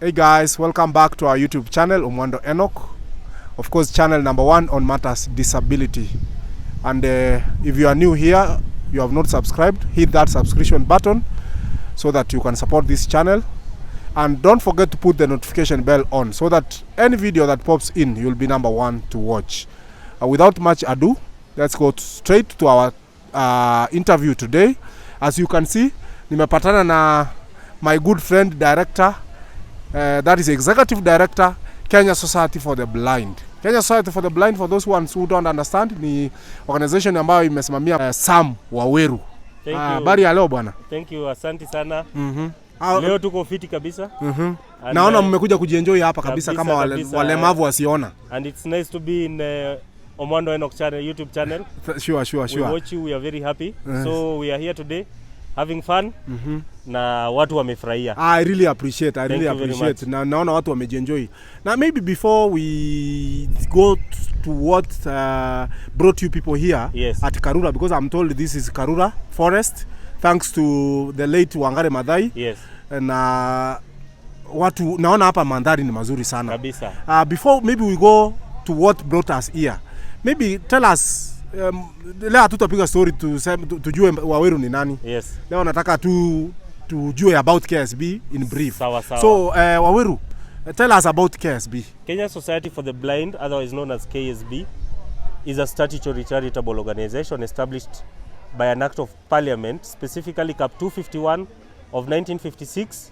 Hey guys, welcome back to our YouTube channel, Umwando Enoch. Of course, channel number 1 on matters disability. And if you are new here, you have not subscribed, hit that subscription button so that you can support this channel. And don't forget to put the notification bell on so that any video that pops in, you'll be number 1 to watch. Without much ado, let's go straight to our interview today. As you can see, nimepatana na my good friend director, that is executive director, Kenya Society for the Blind. Kenya Society for the Blind, for those ones who don't understand, ni organization ambayo imesimamia Sam Waweru. Bari ya leo bwana. Thank you, asante sana. Leo tuko fiti kabisa. Naona mmekuja kujienjoy hapa kabisa kama walemavu wasiona. And it's nice to be in Umwando Enoch channel, YouTube channel. Sure. We watch you, we are very happy. So we are here today having fun. Na watu wamefurahia. I really appreciate. Na naona watu wamejienjoy. Now maybe before we go to what brought you people here at Karura, because I'm told this is Karura Forest, thanks to the late Wangare Madai. Yes. Na watu naona hapa mandhari ni mazuri sana. Kabisa. Before maybe we go to what brought us here. Maybe tell us leo tutapiga story tujue Waweru ni nani. Yes. Leo nataka tujue about KSB in brief. Sawa. So Waweru, tell us about KSB. Kenya Society for the Blind, otherwise known as KSB, is a statutory charitable organization established by an act of parliament, specifically Cap 251 of 1956,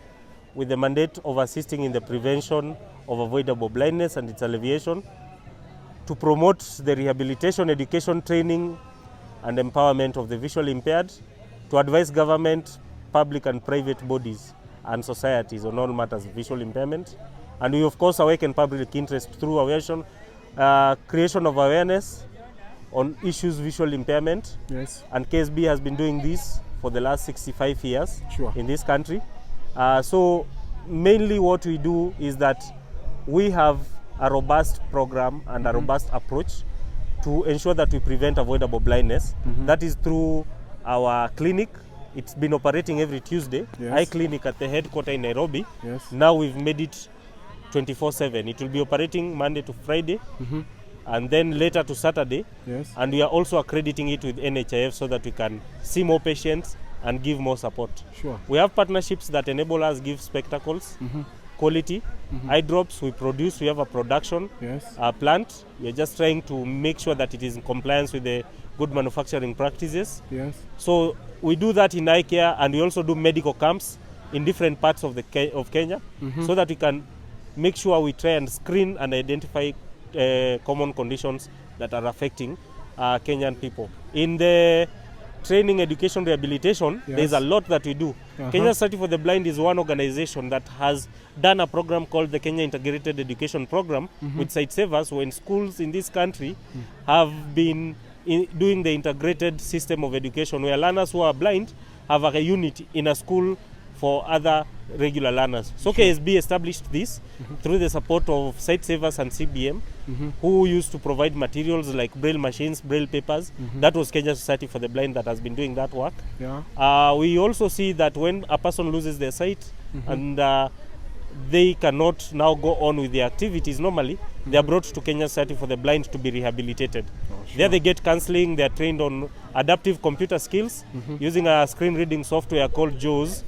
with the mandate of assisting in the prevention of avoidable blindness and its alleviation, to promote the rehabilitation, education, training and empowerment of the visually impaired, to advise government, public and private bodies and societies on all matters of visual impairment. And we of course awaken public interest through creation of awareness on issues visual impairment. Yes. And KSB has been doing this for the last 65 years in this country. So mainly what we do is that we have a robust program and a robust approach to ensure that we prevent avoidable blindness. That is through our clinic. It's been operating every Tuesday. Eye clinic at the headquarters in Nairobi. Now we've made it 24/7. It will be operating Monday to Friday and then later to Saturday. And we are also accrediting it with NHIF so that we can see more patients and give more support. We have partnerships that enable us give spectacles, quality, eye drops we produce. We have a production plant. We are just trying to make sure that it is in compliance with the good manufacturing practices. So we do that in eye care, and we also do medical camps in different parts of Kenya, so that we can make sure we try and screen and identify common conditions that are affecting Kenyan people. In the training, education, rehabilitation, there's a lot that we do. Kenya Society for the Blind is one organization that has done a program called the Kenya Integrated Education Program with site savers, when schools in this country have been doing the integrated system of education, where learners who are blind have a unit in a school for other regular learners. So KSB established this through the support of site savers and CBM, who used to provide materials like braille machines, braille papers. That was Kenya Society for the Blind that has been doing that work. We also see that when a person loses their sight and they cannot now go on with their activities normally, they are brought to Kenya Society for the Blind to be rehabilitated. There they get counseling, they are trained on adaptive computer skills using a screen reading software called JAWS.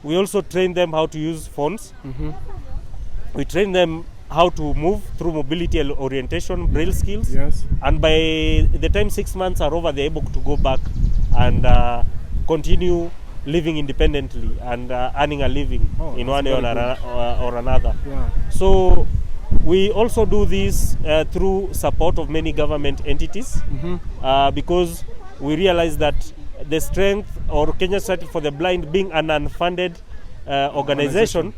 We also train them how to use phones. We train them how to move through mobility and orientation, braille skills. And by the time 6 months are over, they're able to go back and continue living independently and earning a living in one way or another. So we also do this through support of many government entities, because we realize that the strength or Kenya Society for the Blind being an unfunded organization,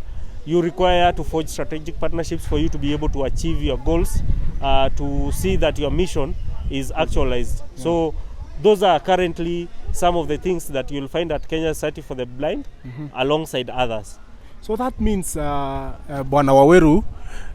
you require to forge strategic partnerships for you to be able to achieve your goals, to see that your mission is actualized. So those are currently some of the things that you'll find at Kenya Society for the Blind alongside others. So that means Bwana Waweru,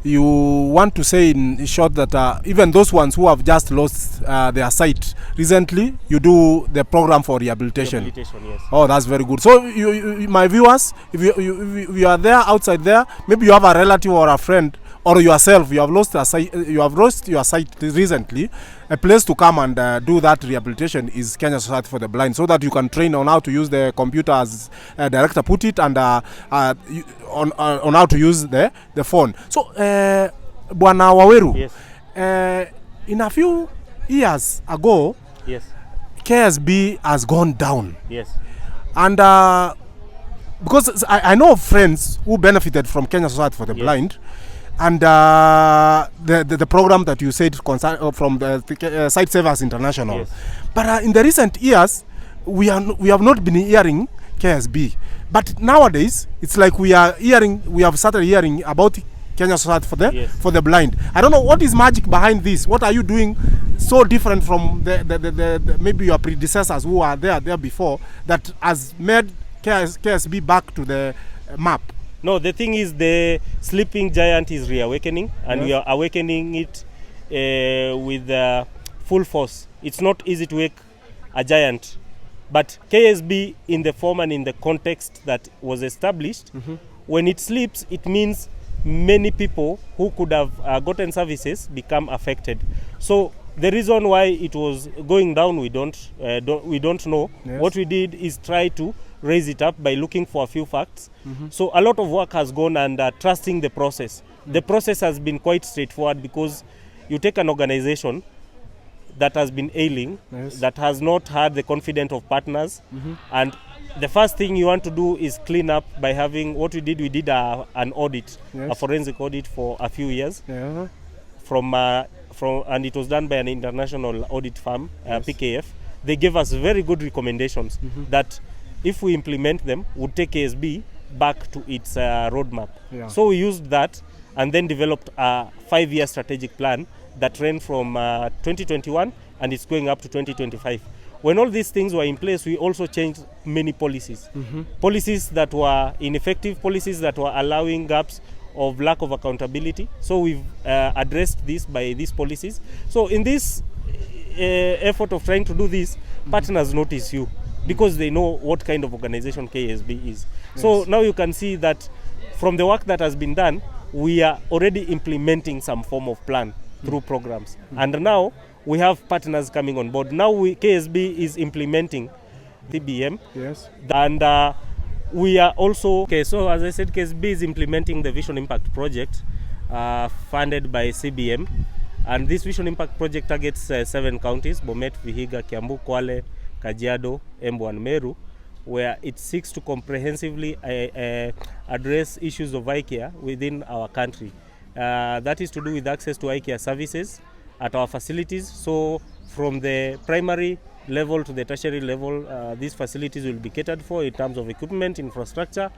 you want to say in short that even those ones who have just lost their sight recently, you do the program for rehabilitation. Rehabilitation, yes. Oh, that's very good. So my viewers, if you are there outside there, maybe you have a relative or a friend or yourself, you have lost your sight recently, a place to come and do that rehabilitation is Kenya Society for the Blind, so that you can train on how to use the computer, as director put it, and on how to use the phone. So Bwana Waweru, yes. In a few years ago, yes, KSB has gone down. Yes. And because I know of friends who benefited from Kenya Society for the yes. Blind, and the program that you said from the Sight Savers International. Yes. But in the recent years, we have not been hearing KSB. But nowadays, it's like we have started hearing about Kenya Society for the Blind. I don't know what is magic behind this. What are you doing so different from the maybe your predecessors who are there before that has made KSB back to the map? No, the thing is, the sleeping giant is reawakening, and yes. we are awakening it with full force. It's not easy to wake a giant, but KSB, in the form and in the context that was established, when it sleeps, it means many people who could have gotten services become affected. So the reason why it was going down, we don't know. Yes. What we did is try to raise it up by looking for a few facts. So a lot of work has gone, and trusting the process. The process has been quite straightforward, because you take an organization that has been ailing, yes. that has not had the confidence of partners, and the first thing you want to do is clean up by having what we did. We did an audit, yes. a forensic audit for a few years, yeah. and it was done by an international audit firm, yes. PKF. They gave us very good recommendations that, if we implement them, would take KSB back to its roadmap. Yeah. So we used that and then developed a 5-year strategic plan that ran from 2021 and it's going up to 2025. When all these things were in place, we also changed many policies. Policies that were ineffective, policies that were allowing gaps of lack of accountability. So we've addressed this by these policies. So in this effort of trying to do this, partners notice you, because they know what kind of organization KSB is. Yes. So now you can see that from the work that has been done, we are already implementing some form of plan through programs. And now we have partners coming on board. Now KSB is implementing CBM. Yes. And we are also, so as I said, KSB is implementing the Vision Impact Project funded by CBM. And this Vision Impact Project targets 7 counties: Bomet, Vihiga, Kiambu, Kwale, Kajiado, Embu, and Meru, where it seeks to comprehensively address issues of eye care within our country. That is to do with access to eye care services at our facilities. So from the primary level to the tertiary level, these facilities will be catered for in terms of equipment, infrastructure,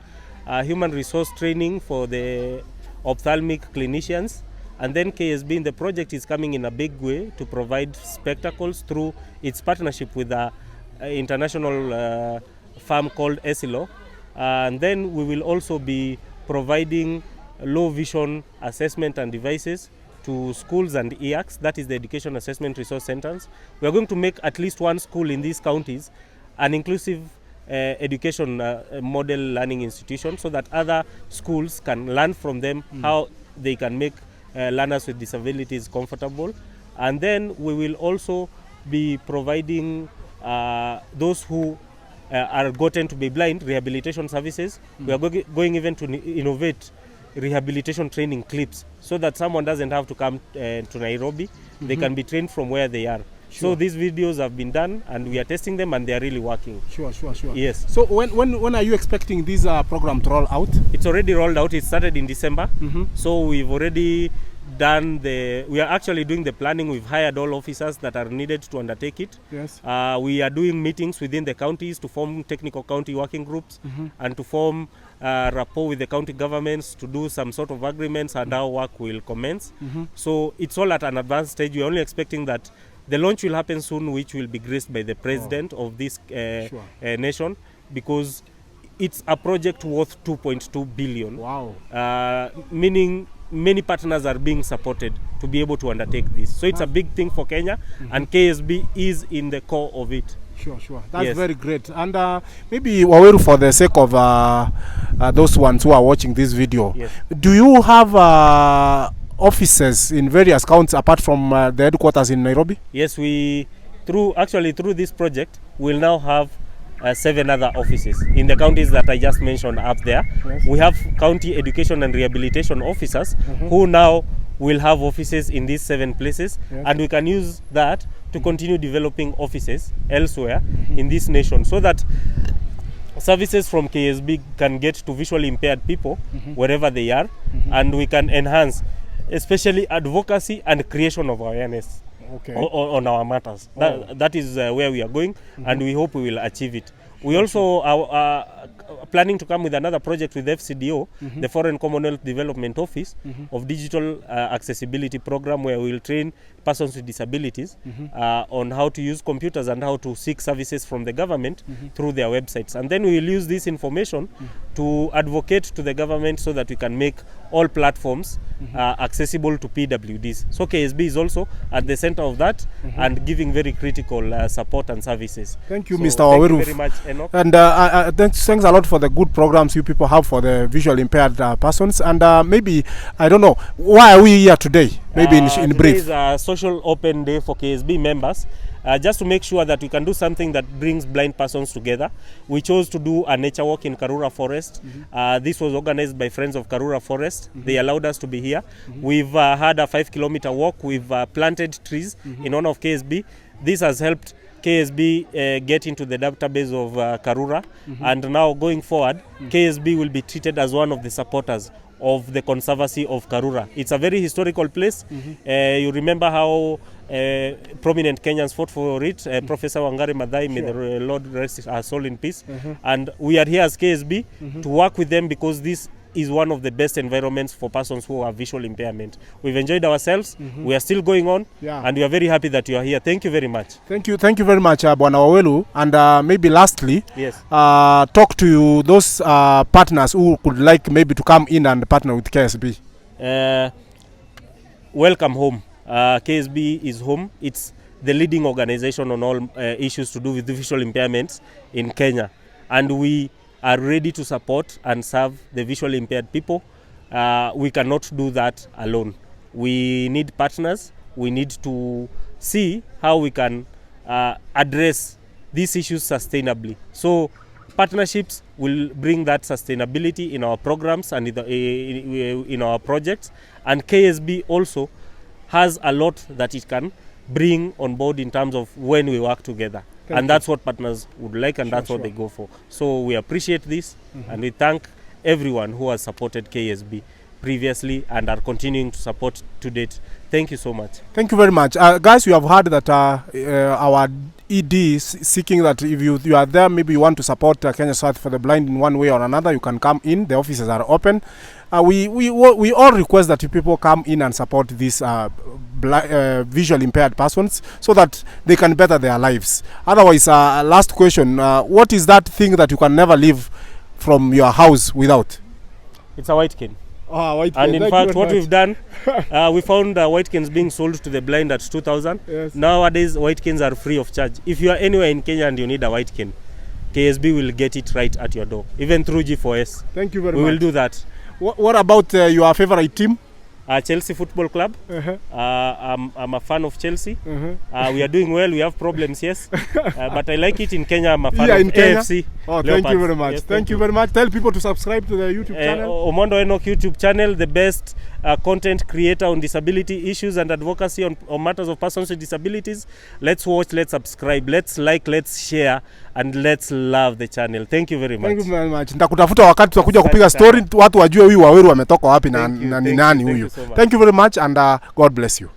human resource training for the ophthalmic clinicians. And then KSB in the project is coming in a big way to provide spectacles through its partnership with an international firm called Esilo. And then we will also be providing low vision assessment and devices to schools and EACs, that is the Education Assessment Resource Centers. We are going to make at least one school in these counties an inclusive education model learning institution, so that other schools can learn from them how they can make learners with disabilities comfortable. And then we will also be providing those who are gotten to be blind rehabilitation services. We are going even to innovate rehabilitation training clips, so that someone doesn't have to come to Nairobi. They can be trained from where they are. Sure. So these videos have been done and we are testing them and they are really working. Sure. Yes. So when are you expecting this program to roll out? It's already rolled out. It started in December. So we've already done we are actually doing the planning. We've hired all officers that are needed to undertake it. Yes. We are doing meetings within the counties to form technical county working groups and to form rapport with the county governments to do some sort of agreements and how work will commence. So it's all at an advanced stage. We're only expecting that the launch will happen soon, which will be graced by the president of this nation, because it's a project worth 2.2 billion. Wow. Meaning many partners are being supported to be able to undertake this. So it's a big thing for Kenya, and KSB is in the core of it. Sure. That's very great. And maybe Waweru, for the sake of those ones who are watching this video, do you have offices in various counties apart from the headquarters in Nairobi? Yes, through this project, we'll now have 7 other offices in the counties that I just mentioned up there. Yes. We have county education and rehabilitation officers who now will have offices in these 7 places, and we can use that to continue developing offices elsewhere in this nation, so that services from KSB can get to visually impaired people wherever they are, and we can enhance especially advocacy and creation of awareness on our matters. That is where we are going, and we hope we will achieve it. We also are planning to come with another project with FCDO, the Foreign Commonwealth Development Office of Digital Accessibility Program, where we will train persons with disabilities on how to use computers and how to seek services from the government through their websites. And then we will use this information to advocate to the government so that we can make all platforms accessible to PWDs. So KSB is also at the center of that and giving very critical support and services. Thank you, Mr. Waweru. Thank you very much, Enoch. And thanks a lot for the good programs you people have for the visually impaired persons. And maybe, I don't know, why are we here today? Maybe in brief. Today is a social open day for KSB members. Just to make sure that we can do something that brings blind persons together. We chose to do a nature walk in Karura Forest. This was organized by Friends of Karura Forest. They allowed us to be here. We've had a 5-kilometer walk. We've planted trees in honor of KSB. This has helped KSB get into the database of Karura. And now going forward, KSB will be treated as one of the supporters of the Conservancy of Karura. It's a very historical place. You remember how prominent Kenyans fought for it. Professor Wangari Maathai, may the Lord rest her soul in peace. And we are here as KSB to work with them, because this is one of the best environments for persons who have visual impairment. We've enjoyed ourselves. We are still going on, and we are very happy that you are here. Thank you very much. Thank you very much, Bwana Waweru. And maybe lastly, talk to those partners who could like maybe to come in and partner with KSB. Welcome home. KSB is home. It's the leading organization on all issues to do with visual impairments in Kenya, and we are ready to support and serve the visually impaired people. We cannot do that alone. We need partners. We need to see how we can address these issues sustainably. So partnerships will bring that sustainability in our programs and in our projects. And KSB also has a lot that it can bring on board in terms of when we work together. And that's what partners would like, and that's what they go for. So we appreciate this, and we thank everyone who has supported KSB previously and are continuing to support to date. Thank you so much. Thank you very much. Guys, you have heard that our ED is seeking that if you are there, maybe you want to support Kenya South for the Blind in one way or another, you can come in. The offices are open. We all request that you people come in and support these visually impaired persons so that they can better their lives. Otherwise, last question, what is that thing that you can never leave from your house without? It's a white cane. White and cane. In fact, what we've done, we found white canes being sold to the blind at 2,000. Yes. Nowadays, white canes are free of charge. If you are anywhere in Kenya and you need a white cane, KSB will get it right at your door, even through G4S. Thank you very much. We will do that. What about your favorite team? Chelsea Football Club. I'm a fan of Chelsea. We are doing well. We have problems, yes. But I like it in Kenya. I'm a fan of AFC. Oh, thank you very much. Yes, thank you very much. Tell people to subscribe to the YouTube channel. Omondo Enoch YouTube channel, the best content creator on disability issues and advocacy on matters of persons with disabilities. Let's watch, let's subscribe, let's like, let's share, and let's love the channel. Thank you very much. Thank you very much. Nitakutafuta wakati tutakuja kupiga story, watu wajue huyu Waweru ametoka wapi na ni nani huyu. Thank you very much, and God bless you.